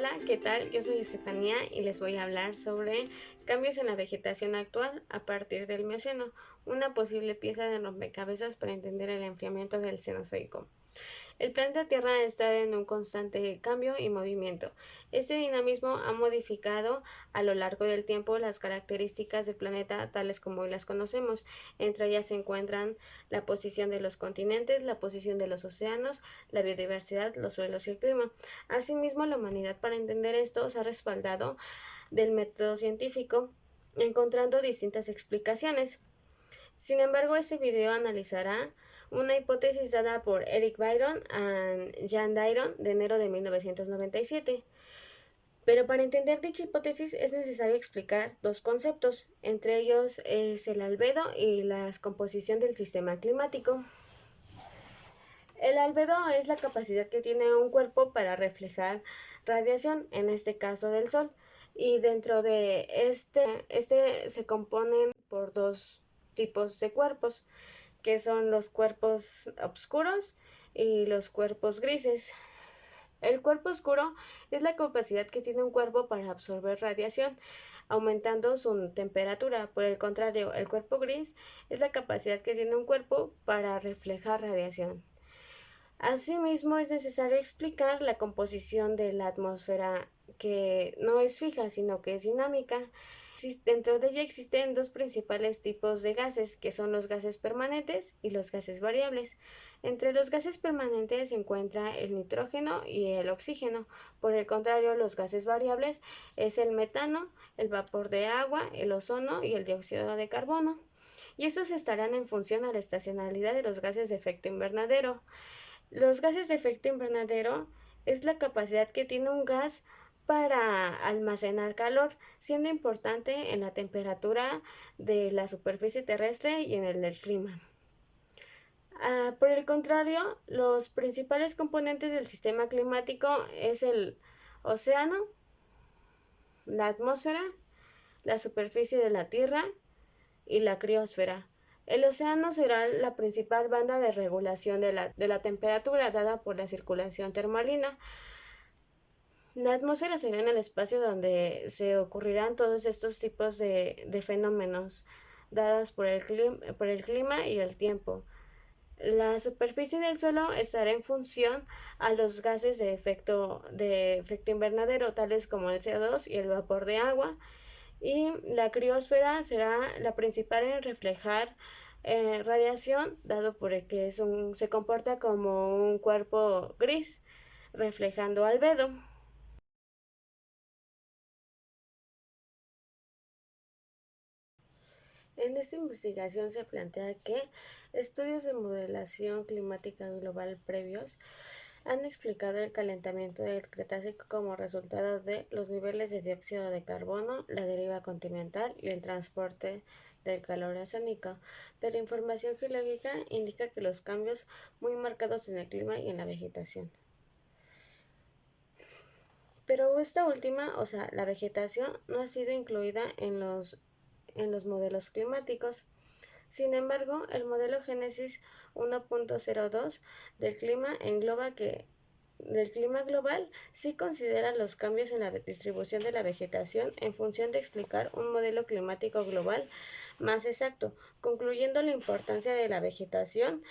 Hola, ¿qué tal? Yo soy Estefanía y les voy a hablar sobre cambios en la vegetación actual a partir del Mioceno, una posible pieza de rompecabezas para entender el enfriamiento del Cenozoico. El planeta Tierra está en un constante cambio y movimiento. Este dinamismo ha modificado a lo largo del tiempo las características del planeta tales como hoy las conocemos. Entre ellas se encuentran la posición de los continentes, la posición de los océanos, la biodiversidad, los suelos y el clima. Asimismo, la humanidad, para entender esto, se ha respaldado del método científico, encontrando distintas explicaciones. Sin embargo, este video analizará una hipótesis dada por Eric Byron y Jan Dayron de enero de 1997. Pero para entender dicha hipótesis es necesario explicar dos conceptos, entre ellos es el albedo y la descomposición del sistema climático. El albedo es la capacidad que tiene un cuerpo para reflejar radiación, en este caso del Sol, y dentro de este se componen por dos tipos de cuerpos, que son los cuerpos oscuros y los cuerpos grises. El cuerpo oscuro es la capacidad que tiene un cuerpo para absorber radiación, aumentando su temperatura. Por el contrario, el cuerpo gris es la capacidad que tiene un cuerpo para reflejar radiación. Asimismo, es necesario explicar la composición de la atmósfera, que no es fija, sino que es dinámica. Dentro de ella existen dos principales tipos de gases, que son los gases permanentes y los gases variables. Entre los gases permanentes se encuentra el nitrógeno y el oxígeno. Por el contrario, los gases variables es el metano, el vapor de agua, el ozono y el dióxido de carbono. Y estos estarán en función a la estacionalidad de los gases de efecto invernadero. Los gases de efecto invernadero es la capacidad que tiene un gas para almacenar calor, siendo importante en la temperatura de la superficie terrestre y en el del clima. Por el contrario, los principales componentes del sistema climático es el océano, la atmósfera, la superficie de la Tierra y la criosfera. El océano será la principal banda de regulación de la temperatura dada por la circulación termalina. La atmósfera será en el espacio donde se ocurrirán todos estos tipos de fenómenos dadas por el clima y el tiempo. La superficie del suelo estará en función a los gases de efecto invernadero, tales como el CO2 y el vapor de agua, y la criosfera será la principal en reflejar radiación, dado por el que se comporta como un cuerpo gris, reflejando albedo. En esta investigación se plantea que estudios de modelación climática global previos han explicado el calentamiento del Cretácico como resultado de los niveles de dióxido de carbono, la deriva continental y el transporte del calor oceánico, pero información geológica indica que los cambios muy marcados en el clima y en la vegetación. Pero esta última, o sea, la vegetación, no ha sido incluida en los modelos climáticos. Sin embargo, el modelo Génesis 1.02 del clima del clima global sí considera los cambios en la distribución de la vegetación en función de explicar un modelo climático global más exacto, concluyendo la importancia de la vegetación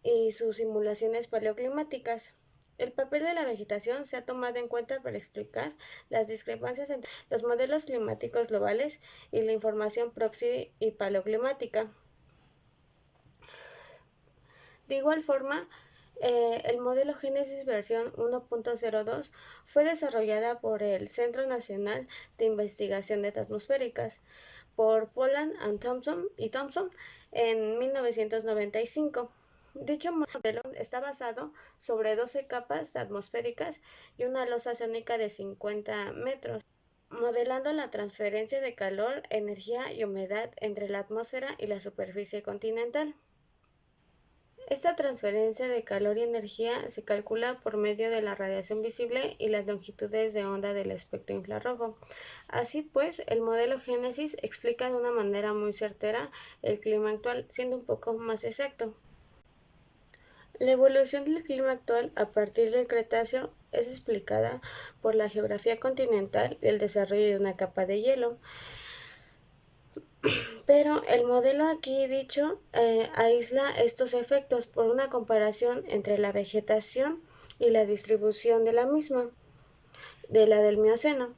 y sus simulaciones paleoclimáticas. El papel de la vegetación se ha tomado en cuenta para explicar las discrepancias entre los modelos climáticos globales y la información proxy y paleoclimática. De igual forma, el modelo Génesis versión 1.02 fue desarrollada por el Centro Nacional de Investigaciones Atmosféricas por Poland y Thompson en 1995. Dicho modelo está basado sobre 12 capas atmosféricas y una losa oceánica de 50 metros, modelando la transferencia de calor, energía y humedad entre la atmósfera y la superficie continental. Esta transferencia de calor y energía se calcula por medio de la radiación visible y las longitudes de onda del espectro infrarrojo. Así pues, el modelo Génesis explica de una manera muy certera el clima actual, siendo un poco más exacto. La evolución del clima actual a partir del Cretáceo es explicada por la geografía continental y el desarrollo de una capa de hielo. Pero el modelo aquí dicho aísla estos efectos por una comparación entre la vegetación y la distribución de la misma, de la del Mioceno.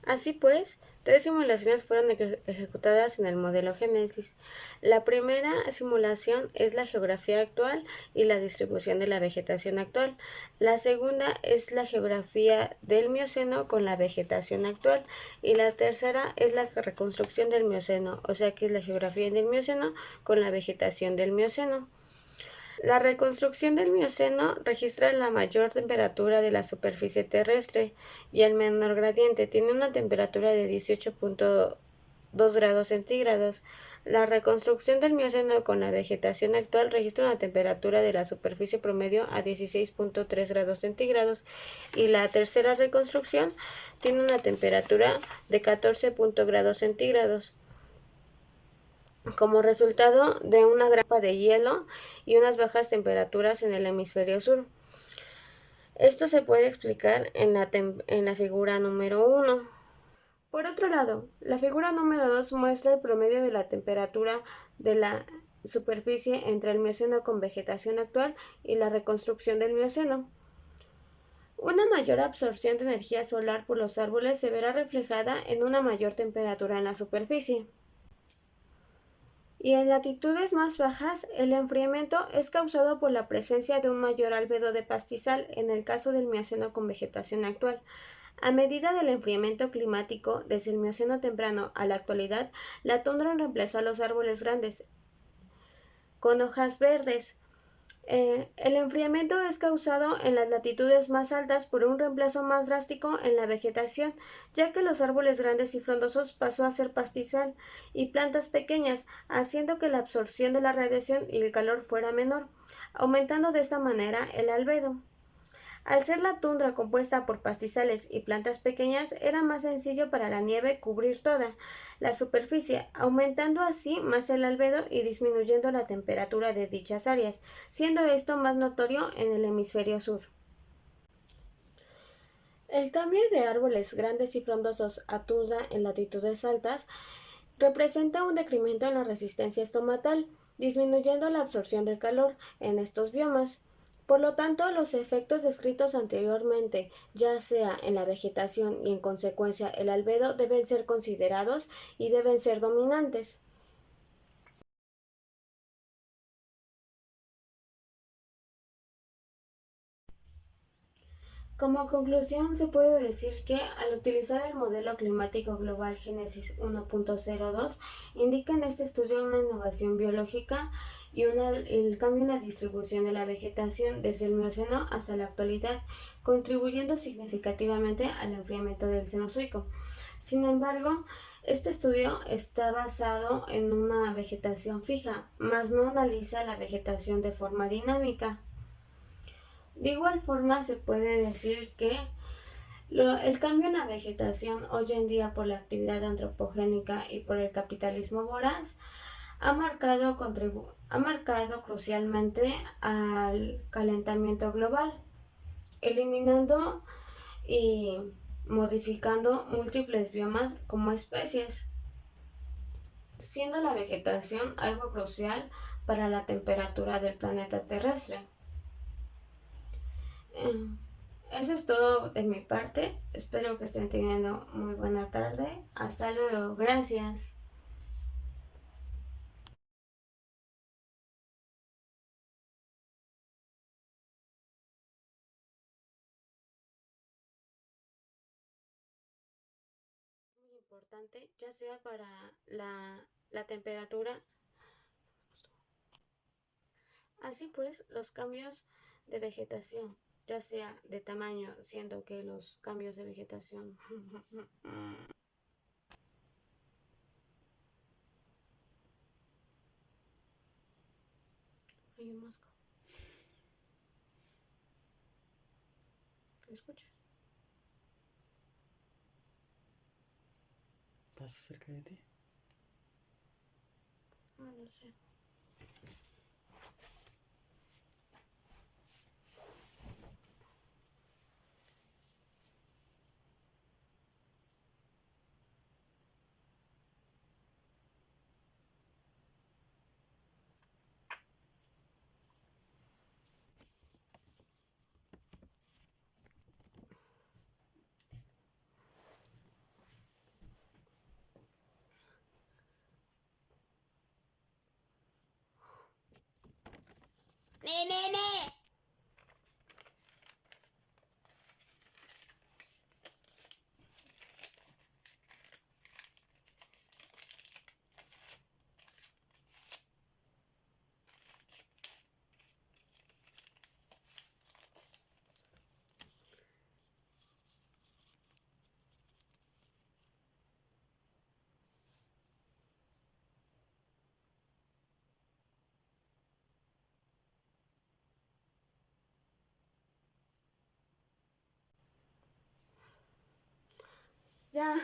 Así pues, tres simulaciones fueron ejecutadas en el modelo Génesis. La primera simulación es la geografía actual y la distribución de la vegetación actual. La segunda es la geografía del Mioceno con la vegetación actual. Y la tercera es la reconstrucción del Mioceno, o sea que es la geografía del Mioceno con la vegetación del Mioceno. La reconstrucción del Mioceno registra la mayor temperatura de la superficie terrestre y el menor gradiente. Tiene una temperatura de 18.2 grados centígrados. La reconstrucción del Mioceno con la vegetación actual registra una temperatura de la superficie promedio a 16.3 grados centígrados y la tercera reconstrucción tiene una temperatura de 14 grados centígrados como resultado de una gran capa de hielo y unas bajas temperaturas en el hemisferio sur. Esto se puede explicar en la figura número 1. Por otro lado, la figura número 2 muestra el promedio de la temperatura de la superficie entre el Mioceno con vegetación actual y la reconstrucción del Mioceno. Una mayor absorción de energía solar por los árboles se verá reflejada en una mayor temperatura en la superficie. Y en latitudes más bajas, el enfriamiento es causado por la presencia de un mayor albedo de pastizal en el caso del Mioceno con vegetación actual. A medida del enfriamiento climático, desde el Mioceno temprano a la actualidad, la tundra reemplazó a los árboles grandes con hojas verdes. El enfriamiento es causado en las latitudes más altas por un reemplazo más drástico en la vegetación, ya que los árboles grandes y frondosos pasó a ser pastizal y plantas pequeñas, haciendo que la absorción de la radiación y el calor fuera menor, aumentando de esta manera el albedo. Al ser la tundra compuesta por pastizales y plantas pequeñas, era más sencillo para la nieve cubrir toda la superficie, aumentando así más el albedo y disminuyendo la temperatura de dichas áreas, siendo esto más notorio en el hemisferio sur. El cambio de árboles grandes y frondosos a tundra en latitudes altas representa un decremento en la resistencia estomatal, disminuyendo la absorción del calor en estos biomas. Por lo tanto, los efectos descritos anteriormente, ya sea en la vegetación y en consecuencia el albedo, deben ser considerados y deben ser dominantes. Como conclusión, se puede decir que al utilizar el modelo climático global Génesis 1.02, indica en este estudio una innovación biológica y el cambio en la distribución de la vegetación desde el Mioceno hasta la actualidad, contribuyendo significativamente al enfriamiento del Cenozoico. Sin embargo, este estudio está basado en una vegetación fija, mas no analiza la vegetación de forma dinámica. De igual forma, se puede decir que el cambio en la vegetación hoy en día por la actividad antropogénica y por el capitalismo voraz ha marcado crucialmente al calentamiento global, eliminando y modificando múltiples biomas como especies, siendo la vegetación algo crucial para la temperatura del planeta terrestre. Eso es todo de mi parte. Espero que estén teniendo muy buena tarde. Hasta luego. Gracias. Muy importante, ya sea para la temperatura. Así pues, los cambios de vegetación, ya sea de tamaño, siendo que los cambios de vegetación hay un mosco. ¿Lo escuchas? ¿Pasa cerca de ti? No, no sé. Ya,